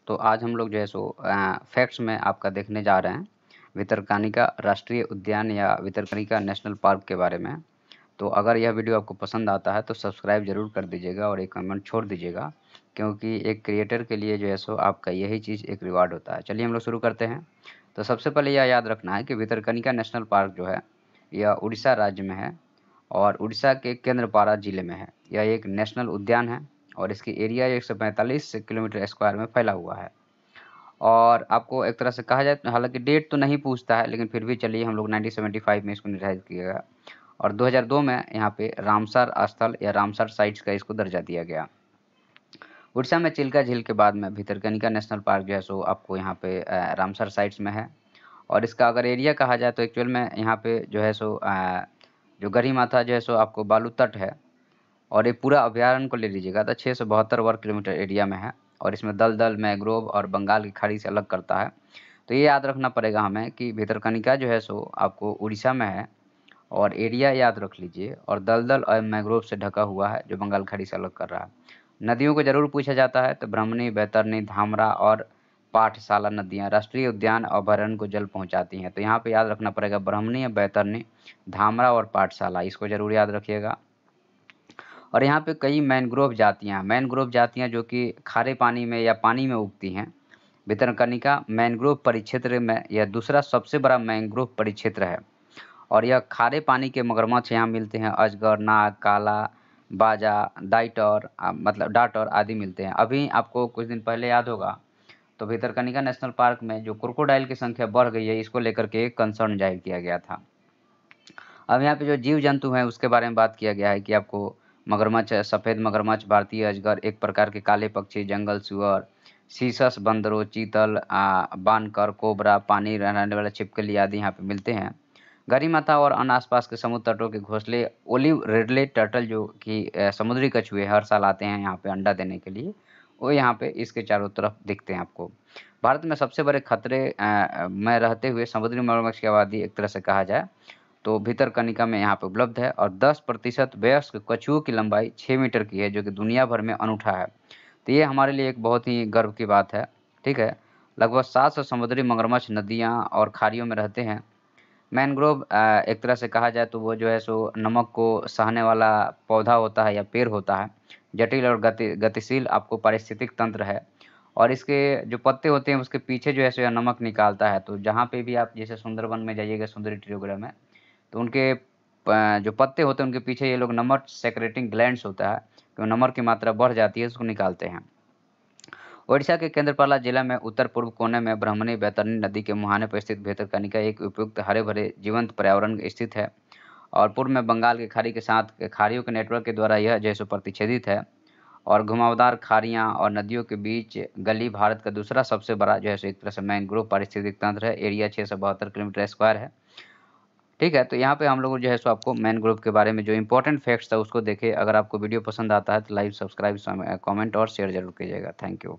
तो आज हम लोग जो है सो फैक्ट्स में आपका देखने जा रहे हैं भितरकनिका राष्ट्रीय उद्यान या भितरकनिका नेशनल पार्क के बारे में। तो अगर यह वीडियो आपको पसंद आता है तो सब्सक्राइब ज़रूर कर दीजिएगा और एक कमेंट छोड़ दीजिएगा, क्योंकि एक क्रिएटर के लिए जो है सो आपका यही चीज़ एक रिवार्ड होता है। चलिए हम लोग शुरू करते हैं। तो सबसे पहले यह याद रखना है कि भितरकनिका नेशनल पार्क जो है यह उड़ीसा राज्य में है और उड़ीसा के केंद्रपाड़ा जिले में है। यह एक नेशनल उद्यान है और इसकी एरिया 145 किलोमीटर स्क्वायर में फैला हुआ है। और आपको एक तरह से कहा जाए, हालांकि डेट तो नहीं पूछता है, लेकिन फिर भी चलिए हम लोग 1975 में इसको निर्धारित किया गया और 2002 में यहाँ पे रामसर स्थल या रामसर साइट्स का इसको दर्जा दिया गया। उड़ीसा में चिल्का झील के बाद में भितरकनिका नेशनल पार्क जो है सो आपको यहाँ पे रामसर साइट्स में है। और इसका अगर एरिया कहा जाए तो एक्चुअल में यहाँ पे जो है सो जो गढ़ी माथा जो है सो आपको बालू तट है और ये पूरा अभ्यारण्य को ले लीजिएगा तो 672 वर्ग किलोमीटर एरिया में है और इसमें दलदल, मैंग्रोव और बंगाल की खाड़ी से अलग करता है। तो ये याद रखना पड़ेगा हमें कि भितरकनिका जो है सो आपको उड़ीसा में है और एरिया याद रख लीजिए, और दलदल और मैंग्रोव से ढका हुआ है जो बंगाल खाड़ी से अलग कर रहा है। नदियों को जरूर पूछा जाता है तो ब्रह्मणी, बैतरणी, धामरा और पाठशाला नदियाँ राष्ट्रीय उद्यान और अभयारण्य को जल पहुँचाती हैं। तो यहाँ पे याद रखना पड़ेगा ब्रह्मणी, बैतरणी, धामरा और पाठशाला, इसको जरूर याद रखिएगा। और यहाँ पे कई मैनग्रोव जातियाँ जो कि खारे पानी में या पानी में उगती हैं। भितरकनिका मैनग्रोव परिक्षेत्र में यह दूसरा सबसे बड़ा मैनग्रोव परिक्षेत्र है और यह खारे पानी के मगरमच्छ यहाँ मिलते हैं। अजगर, नाग, काला बाजा, मतलब डाटर आदि मिलते हैं। अभी आपको कुछ दिन पहले याद होगा तो भितरकनिका नेशनल पार्क में जो क्रोकोडाइल की संख्या बढ़ गई है, इसको लेकर के एक कंसर्न जाहिर किया गया था। अब यहाँ पे जो जीव जंतु हैं उसके बारे में बात किया गया है कि आपको मगरमच्छ, सफ़ेद मगरमच्छ, भारतीय अजगर, एक प्रकार के काले पक्षी, जंगल सुअर, सीसस, बंदरों, चीतल, बानकर, कोबरा, पानी रहने वाले छिपकली आदि यहाँ पे मिलते हैं। गरी माथा और अन्य आसपास के समुद्र तटों के घोंसले ओलिव रेडले टर्टल जो कि समुद्री कछुए हर साल आते हैं यहाँ पे अंडा देने के लिए, वो यहाँ पे इसके चारों तरफ दिखते हैं आपको। भारत में सबसे बड़े खतरे में रहते हुए समुद्री मगरमच्छ की आबादी एक तरह से कहा जाए तो भितरकनिका में यहाँ पे उपलब्ध है और 10% वयस्क कछुओं की लंबाई 6 मीटर की है, जो कि दुनिया भर में अनूठा है। तो ये हमारे लिए एक बहुत ही गर्व की बात है। ठीक है, लगभग 700 समुद्री मगरमच्छ नदियाँ और खाड़ियों में रहते हैं। मैनग्रोव एक तरह से कहा जाए तो वो जो है सो नमक को सहने वाला पौधा होता है या पेड़ होता है। जटिल और गतिशील आपको पारिस्थितिक तंत्र है और इसके जो पत्ते होते हैं उसके पीछे जो है सो यह नमक निकालता है। तो जहाँ पे भी आप जैसे सुंदरबन में जाइएगा, सुंदरी ट्री वगैरह में, तो उनके जो पत्ते होते हैं उनके पीछे ये लोग नमक सेक्रेटिंग ग्लैंड्स होता है, तो नमक की मात्रा बढ़ जाती है, उसको निकालते हैं। ओडिशा के केंद्रपाड़ा जिला में उत्तर पूर्व कोने में ब्रह्मणी बैतरणी नदी के मुहाने पर स्थित भितरकनिका एक उपयुक्त हरे भरे जीवंत पर्यावरण स्थित है और पूर्व में बंगाल की खाड़ी के साथ खाड़ियों के नेटवर्क के द्वारा यह जैसे प्रतिच्छेदित है और घुमावदार खाड़ियाँ और नदियों के बीच गली भारत का दूसरा सबसे बड़ा जो है सो एक तरह से मैंग्रोव पारिस्थितिक तंत्र है। एरिया 672 किलोमीटर स्क्वायर है। ठीक है, तो यहाँ पे हम लोग जो है सो आपको मैनग्रोव के बारे में जो इंपॉर्टेंट फैक्ट्स था उसको देखे। अगर आपको वीडियो पसंद आता है तो लाइक, सब्सक्राइब, कमेंट और शेयर जरूर कीजिएगा। Thank you.